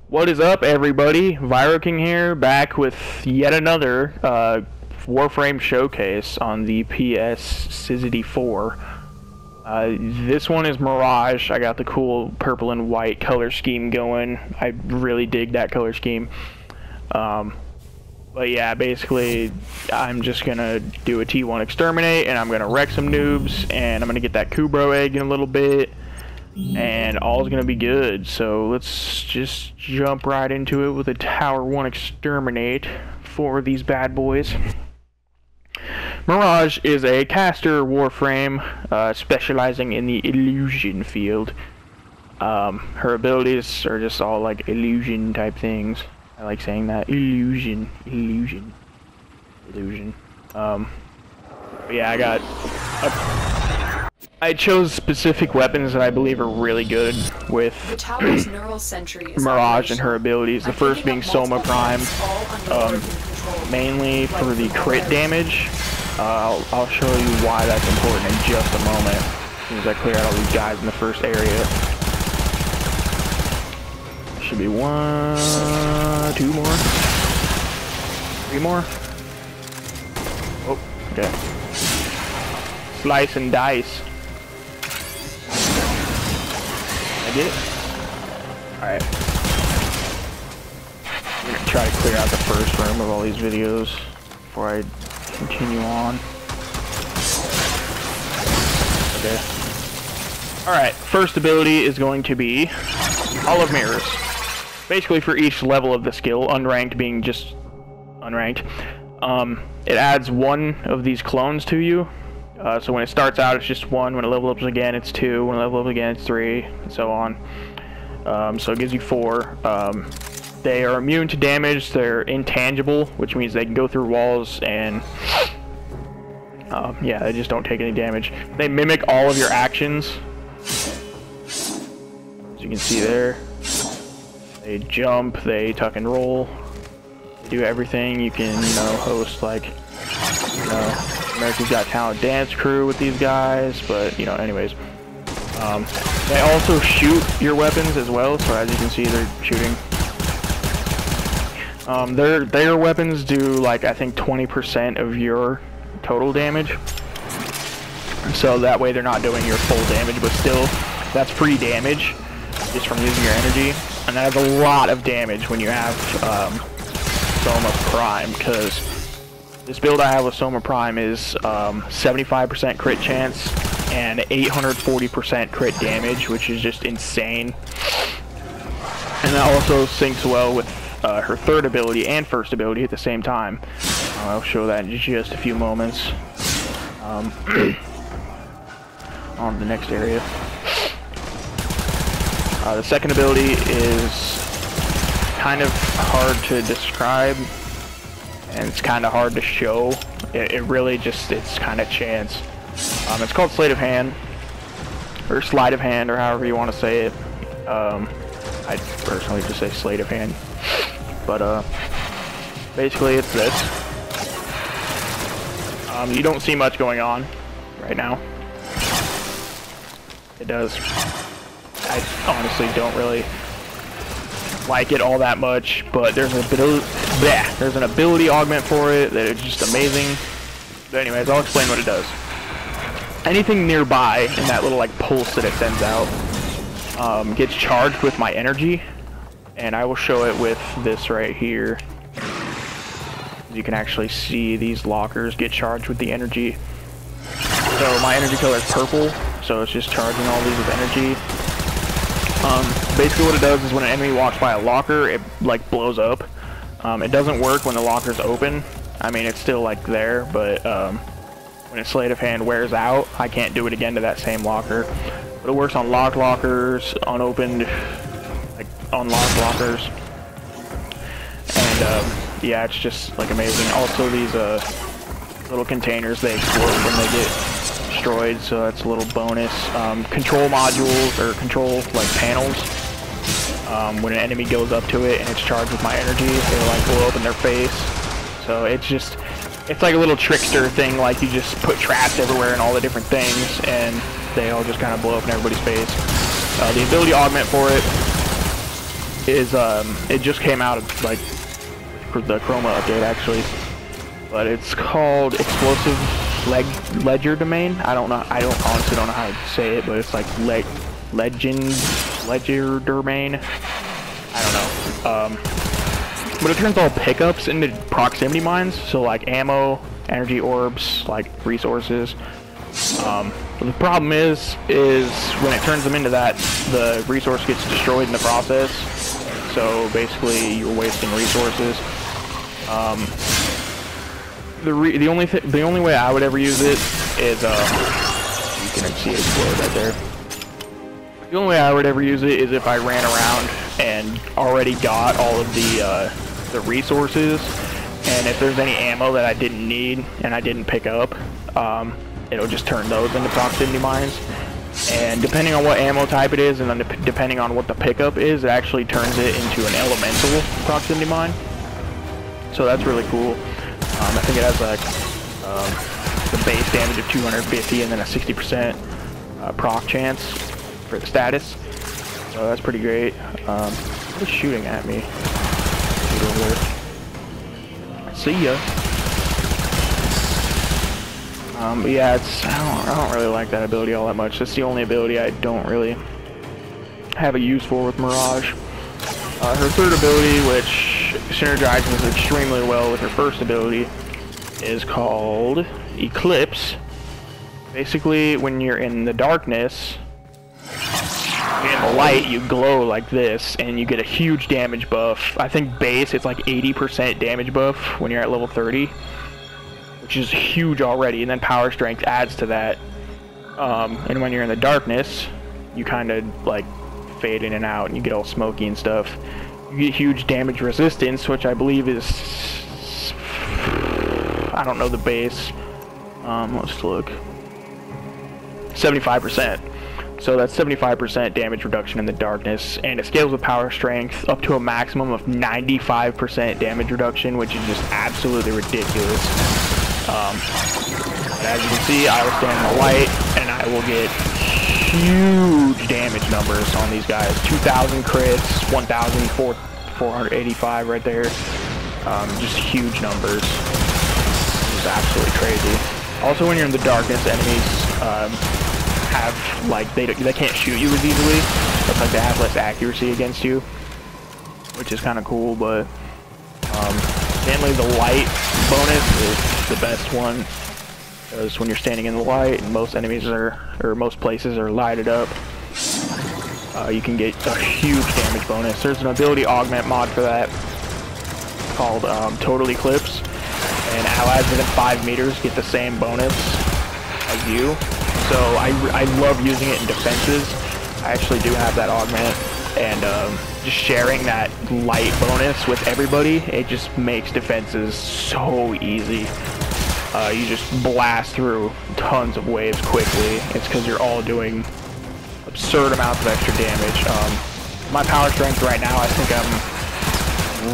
What is up, everybody? King here, back with yet another Warframe showcase on the PS 4. This one is Mirage. I got the cool purple and white color scheme going. I really dig that color scheme. But yeah, basically, I'm just gonna do a T1 exterminate, and I'm gonna wreck some noobs, and I'm gonna get that Kubro egg in a little bit. And all's gonna be good, so let's just jump right into it with a Tower 1 exterminate for these bad boys. Mirage is a caster Warframe, specializing in the illusion field. Her abilities are just all like illusion type things. I like saying that. Illusion. But yeah, I chose specific weapons that I believe are really good with Mirage and her abilities. The first being Soma Prime, mainly for the crit damage. I'll show you why that's important in just a moment, as soon as I clear out all these guys in the first area. Should be 1, 2 more, 3 more. Oh, okay. Slice and dice. I get it? Alright. I'm gonna try to clear out the first room of all these videos before I continue on. Okay. Alright, first ability is going to be Hall of Mirrors. Basically for each level of the skill, unranked being just unranked, it adds one of these clones to you. So when it starts out, it's just 1. When it levels up again, it's 2. When it levels up again, it's 3, and so on. So it gives you 4. They are immune to damage. They're intangible, which means they can go through walls and yeah, they just don't take any damage. They mimic all of your actions, as you can see there. They jump, they tuck and roll, they do everything. You can, host like, America's Got Talent dance crew with these guys, but anyways, they also shoot your weapons as well. So as you can see, they're shooting. Their weapons do like I think 20% of your total damage, so that way they're not doing your full damage, but still that's free damage just from using your energy, and that has a lot of damage when you have Soma Prime, because this build I have with Soma Prime is 75% crit chance and 840% crit damage, which is just insane. And that also syncs well with her third ability and first ability at the same time. I'll show that in just a few moments. On to the next area. The second ability is kind of hard to describe, and it's kind of hard to show. It really just, it's kind of chance. It's called Sleight of Hand, or Sleight of Hand, or however you want to say it. I personally just say Sleight of Hand, but basically it's this. You don't see much going on right now. It does. I honestly don't really like it all that much, but there's an ability augment for it that is just amazing. But anyways, I'll explain what it does. Anything nearby in that little like pulse that it sends out gets charged with my energy, and I will show it with this right here. You can actually see these lockers get charged with the energy. So my energy color is purple, so it's just charging all these with energy. Basically what it does is when an enemy walks by a locker, it like blows up. It doesn't work when the locker's open. I mean, it's still like there, but when its Sleight of Hand wears out, I can't do it again to that same locker. But it works on locked lockers, unopened, like unlocked lockers. And yeah, it's just like amazing. Also these little containers, they explode when they get destroyed, so that's a little bonus. Control modules, or control like panels, when an enemy goes up to it and it's charged with my energy, it'll like blow up in their face. So it's like a little trickster thing, like you just put traps everywhere and all the different things, and they all just kind of blow up in everybody's face. The ability augment for it is it just came out of like the Chroma update actually, but it's called Explosive Ledger Domain. I honestly don't know how to say it, but it's like Ledger Domain. I don't know. But it turns all pickups into proximity mines, so like ammo, energy orbs, like resources. But the problem is when it turns them into that, the resource gets destroyed in the process. So basically, you're wasting resources. The only way I would ever use it is you can see it explode right there. The only way I would ever use it is if I ran around and already got all of the resources, and if there's any ammo that I didn't need and I didn't pick up, it'll just turn those into proximity mines. And depending on what ammo type it is, and then depending on what the pickup is, it actually turns it into an elemental proximity mine. So that's really cool. I think it has like the base damage of 250 and then a 60% proc chance for the status. So that's pretty great. What is shooting at me? Shoot over there. See ya. But yeah, I don't really like that ability all that much. That's the only ability I don't really have a use for with Mirage. Her third ability, which synergizes extremely well with her first ability, is called Eclipse. Basically, when you're in the darkness, in the light, you glow like this, and you get a huge damage buff. I think base, it's like 80% damage buff when you're at level 30. Which is huge already, and then power strength adds to that. And when you're in the darkness, you kind of like fade in and out, and you get all smoky and stuff. You get huge damage resistance, which I believe is, I don't know the base. Let's look. 75%. So that's 75% damage reduction in the darkness, and it scales with power strength up to a maximum of 95% damage reduction, which is just absolutely ridiculous. As you can see, I will stand in the light, and I will get huge damage numbers on these guys. 2,000 crits, 1,485 right there. Just huge numbers. It's absolutely crazy. Also, when you're in the darkness, enemies have, like, they can't shoot you as easily. It's like they have less accuracy against you, which is kind of cool, but mainly the light bonus is the best one, because when you're standing in the light and most enemies are, or most places are lighted up, you can get a huge damage bonus. There's an ability augment mod for that called Total Eclipse, and allies within 5 meters get the same bonus as you. So I love using it in defenses. I actually do have that augment, and just sharing that light bonus with everybody, it just makes defenses so easy. You just blast through tons of waves quickly. It's because you're all doing absurd amounts of extra damage. My power strength right now, I think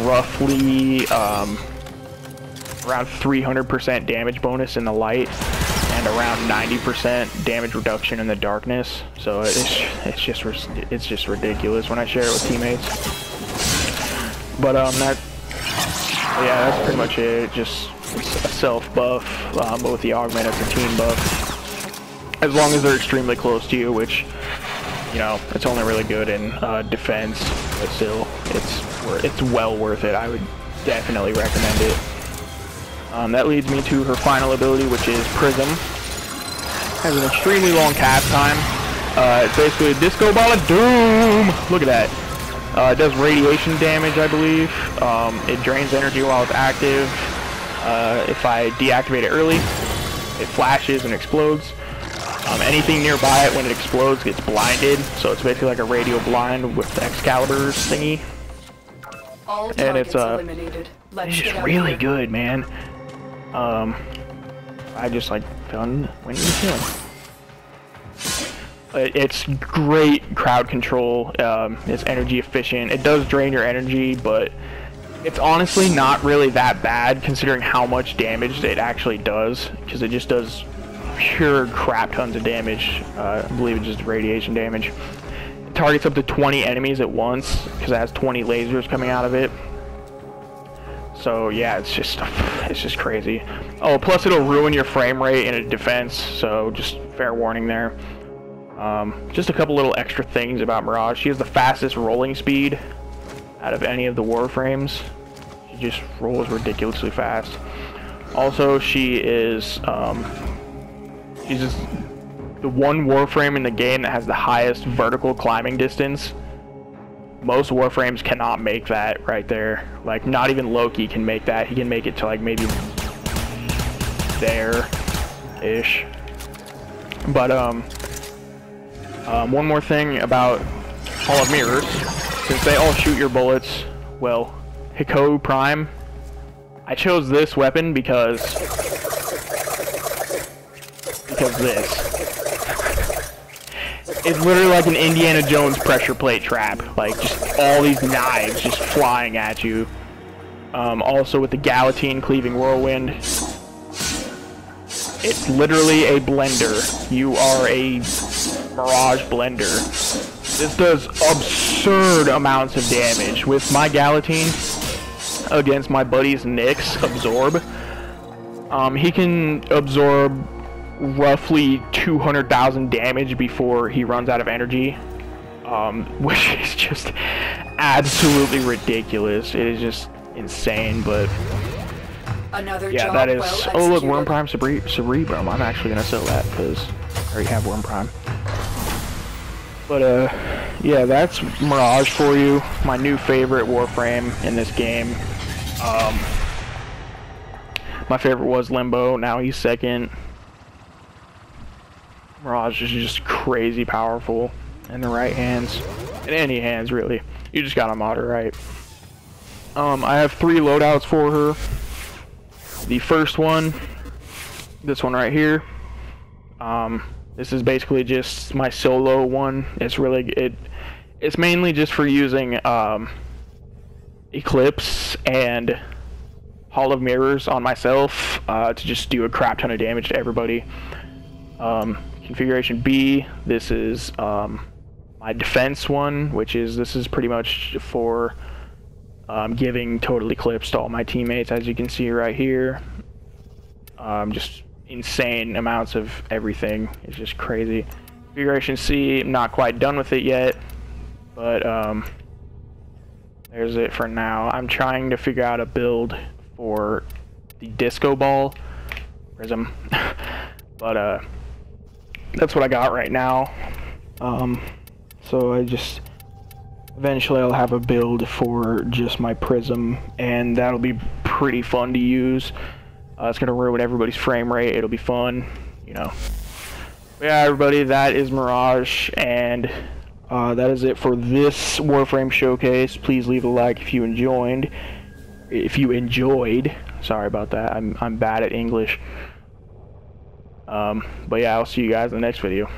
I'm roughly around 300% damage bonus in the light, and around 90% damage reduction in the darkness. So it's just ridiculous when I share it with teammates. But that's pretty much it. Just a self buff, but with the augment it's a team buff. As long as they're extremely close to you, which, you know, it's only really good in defense, but still, it's well worth it. I would definitely recommend it. That leads me to her final ability, which is Prism. Has an extremely long cast time. It's basically a disco ball of doom. Look at that. It does radiation damage, I believe. It drains energy while it's active. If I deactivate it early, it flashes and explodes. Anything nearby it when it explodes gets blinded, so it's basically like a radio blind with Excalibur's thingy. And it's just really good, man. I just like done when you kill. It's great crowd control. It's energy efficient. It does drain your energy, but it's honestly not really that bad considering how much damage it actually does, because it just does pure crap tons of damage. I believe it's just radiation damage. targets up to 20 enemies at once because it has 20 lasers coming out of it. So yeah, it's just crazy. Oh, plus it'll ruin your frame rate in a defense, so just fair warning there. Just a couple little extra things about Mirage. She has the fastest rolling speed out of any of the Warframes. She just rolls ridiculously fast. Also, she is she's just the one Warframe in the game that has the highest vertical climbing distance. Most Warframes cannot make that right there. Like, not even Loki can make that. He can make it to, like, maybe there-ish. But, one more thing about Hall of Mirrors. Since they all shoot your bullets, well, Hiko Prime, I chose this weapon because this. It's literally like an Indiana Jones pressure plate trap. Like, just all these knives just flying at you. Also with the Galatine Cleaving Whirlwind. It's literally a blender. You are a Mirage blender. This does absurd amounts of damage. With my Galatine against my buddy's Nyx Absorb, he can absorb roughly 200,000 damage before he runs out of energy, which is just absolutely ridiculous. It is just insane, but yeah, that is. Oh look, Worm Prime Cerebrum. I'm actually gonna sell that because I already have Worm Prime. But yeah, that's Mirage for you. My new favorite Warframe in this game. My favorite was Limbo. Now he's second. Mirage is just crazy powerful in the right hands, in any hands really. You just gotta mod her right. I have 3 loadouts for her. The first one, this one right here. This is basically just my solo one. It's it's mainly just for using Eclipse and Hall of Mirrors on myself to just do a crap ton of damage to everybody. Configuration B, this is my defense one, this is pretty much for giving total Eclipse to all my teammates, as you can see right here. Just insane amounts of everything. It's just crazy. Configuration C, I'm not quite done with it yet, but there's it for now. I'm trying to figure out a build for the Disco Ball Prism, but that's what I got right now. So eventually I'll have a build for just my Prism, and that'll be pretty fun to use. It's gonna ruin everybody's frame rate. It'll be fun, you know. But yeah, everybody, that is Mirage, and that is it for this Warframe showcase. Please leave a like if you enjoyed. Sorry about that. I'm bad at English. But yeah, I'll see you guys in the next video.